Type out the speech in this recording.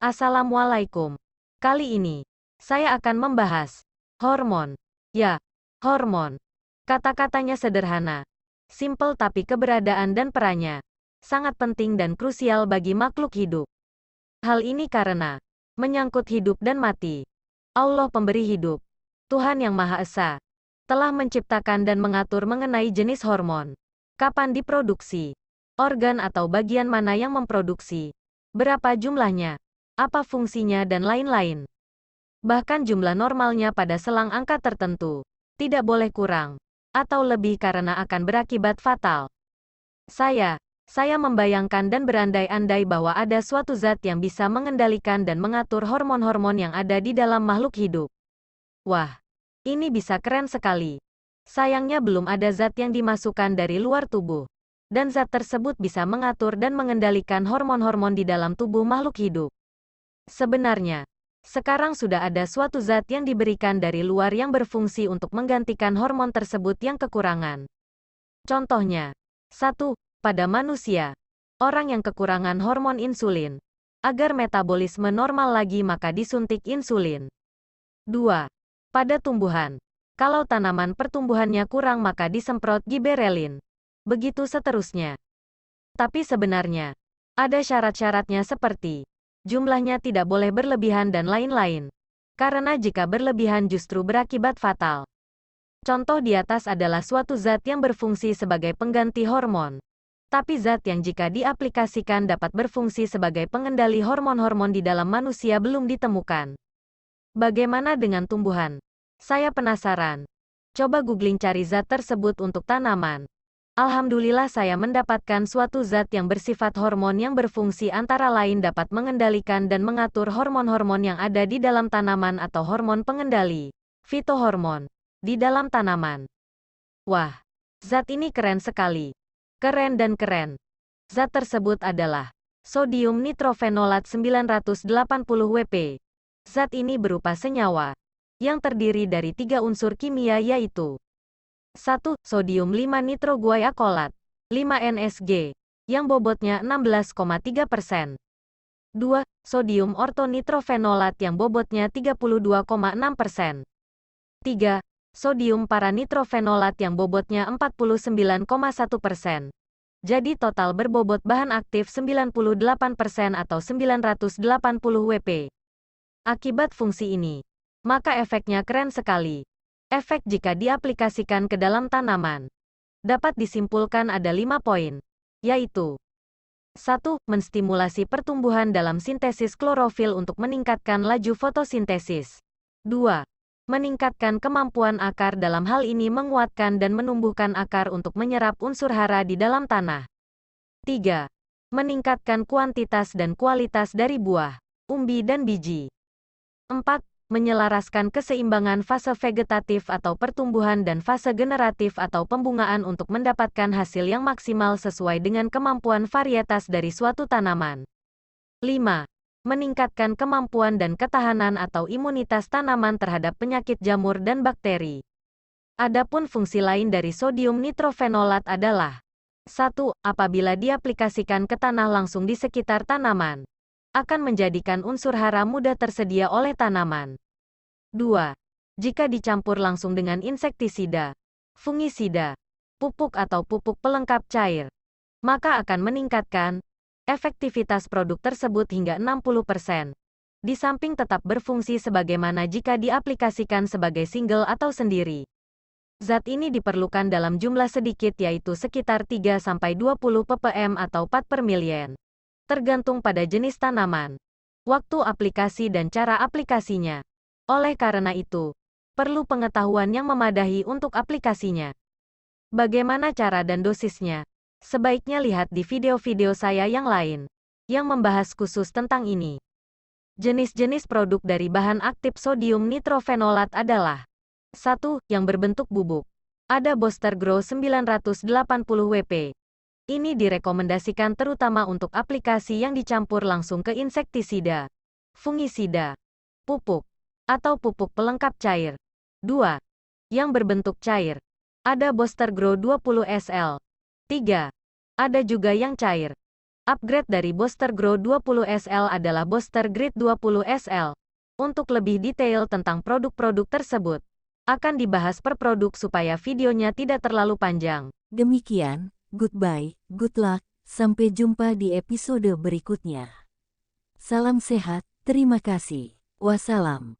Assalamualaikum. Kali ini, saya akan membahas hormon. Ya, hormon. Kata-katanya sederhana, simpel tapi keberadaan dan perannya sangat penting dan krusial bagi makhluk hidup. Hal ini karena menyangkut hidup dan mati. Allah pemberi hidup, Tuhan yang Maha Esa, telah menciptakan dan mengatur mengenai jenis hormon, kapan diproduksi, organ atau bagian mana yang memproduksi, berapa jumlahnya, apa fungsinya dan lain-lain. Bahkan jumlah normalnya pada selang angka tertentu tidak boleh kurang atau lebih karena akan berakibat fatal. Saya membayangkan dan berandai-andai bahwa ada suatu zat yang bisa mengendalikan dan mengatur hormon-hormon yang ada di dalam makhluk hidup. Wah, ini bisa keren sekali. Sayangnya belum ada zat yang dimasukkan dari luar tubuh, dan zat tersebut bisa mengatur dan mengendalikan hormon-hormon di dalam tubuh makhluk hidup. Sebenarnya, sekarang sudah ada suatu zat yang diberikan dari luar yang berfungsi untuk menggantikan hormon tersebut yang kekurangan. Contohnya, 1. Pada manusia, orang yang kekurangan hormon insulin. Agar metabolisme normal lagi maka disuntik insulin. 2. Pada tumbuhan. Kalau tanaman pertumbuhannya kurang maka disemprot giberelin. Begitu seterusnya. Tapi sebenarnya, ada syarat-syaratnya seperti jumlahnya tidak boleh berlebihan dan lain-lain. Karena jika berlebihan justru berakibat fatal. Contoh di atas adalah suatu zat yang berfungsi sebagai pengganti hormon. Tapi zat yang jika diaplikasikan dapat berfungsi sebagai pengendali hormon-hormon di dalam manusia belum ditemukan. Bagaimana dengan tumbuhan? Saya penasaran. Coba googling cari zat tersebut untuk tanaman. Alhamdulillah saya mendapatkan suatu zat yang bersifat hormon yang berfungsi antara lain dapat mengendalikan dan mengatur hormon-hormon yang ada di dalam tanaman atau hormon pengendali, fitohormon, di dalam tanaman. Wah, zat ini keren sekali. Keren dan keren. Zat tersebut adalah sodium nitrofenolat 980 Wp. Zat ini berupa senyawa yang terdiri dari 3 unsur kimia yaitu 1. Sodium 5-nitroguaiakolat, 5-NSG, yang bobotnya 16,3%. 2. Sodium ortonitrofenolat yang bobotnya 32,6%. 3. Sodium paranitrofenolat yang bobotnya 49,1%. Jadi total berbobot bahan aktif 98% atau 980 Wp. Akibat fungsi ini, maka efeknya keren sekali. Efek jika diaplikasikan ke dalam tanaman dapat disimpulkan ada 5 poin, yaitu 1. Menstimulasi pertumbuhan dalam sintesis klorofil untuk meningkatkan laju fotosintesis. 2. Meningkatkan kemampuan akar dalam hal ini menguatkan dan menumbuhkan akar untuk menyerap unsur hara di dalam tanah. 3. Meningkatkan kuantitas dan kualitas dari buah, umbi dan biji. 4. Menyelaraskan keseimbangan fase vegetatif atau pertumbuhan dan fase generatif atau pembungaan untuk mendapatkan hasil yang maksimal sesuai dengan kemampuan varietas dari suatu tanaman. 5. Meningkatkan kemampuan dan ketahanan atau imunitas tanaman terhadap penyakit jamur dan bakteri. Adapun fungsi lain dari sodium nitrofenolat adalah 1. Apabila diaplikasikan ke tanah langsung di sekitar tanaman, akan menjadikan unsur hara mudah tersedia oleh tanaman. 2. Jika dicampur langsung dengan insektisida, fungisida, pupuk atau pupuk pelengkap cair, maka akan meningkatkan efektivitas produk tersebut hingga 60%. Di samping tetap berfungsi sebagaimana jika diaplikasikan sebagai single atau sendiri. Zat ini diperlukan dalam jumlah sedikit yaitu sekitar 3-20 ppm atau part per million. Tergantung pada jenis tanaman, waktu aplikasi dan cara aplikasinya. Oleh karena itu, perlu pengetahuan yang memadai untuk aplikasinya. Bagaimana cara dan dosisnya? Sebaiknya lihat di video-video saya yang lain, yang membahas khusus tentang ini. Jenis-jenis produk dari bahan aktif sodium nitrofenolat adalah 1. Yang berbentuk bubuk. Ada Booster Grow 980 Wp. Ini direkomendasikan terutama untuk aplikasi yang dicampur langsung ke insektisida, fungisida, pupuk, atau pupuk pelengkap cair. 2. Yang berbentuk cair. Ada Booster Grow 20 SL. 3. Ada juga yang cair. Upgrade dari Booster Grow 20 SL adalah Booster Grid 20 SL. Untuk lebih detail tentang produk-produk tersebut, akan dibahas per produk supaya videonya tidak terlalu panjang. Demikian, goodbye, good luck, sampai jumpa di episode berikutnya. Salam sehat, terima kasih. Wassalam.